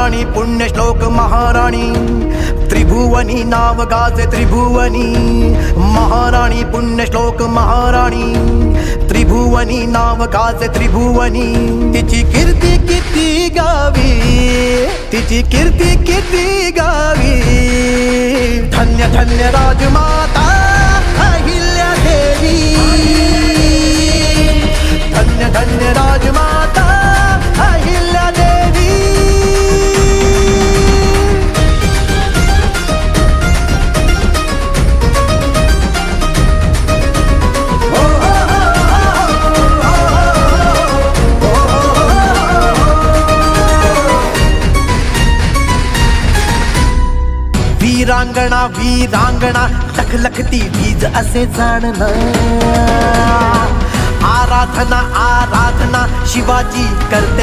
महाराणी पुण्यश्लोक महाराणी त्रिभुवनी नाव गाजे त्रिभुवनी महाराणी पुण्यश्लोक महाराणी त्रिभुवनी नाव गाजे त्रिभुवनी तिची कीर्ती किती गावी तिची कीर्ती किती गावी धन्य धन्य राजमाता अहिल्या देवी धन्य धन्य राजमाता अहिल्या देवी वीरांगणा वीरांगणा लखलखती वीज असे जाणना आराधना आराधना शिवाजी करते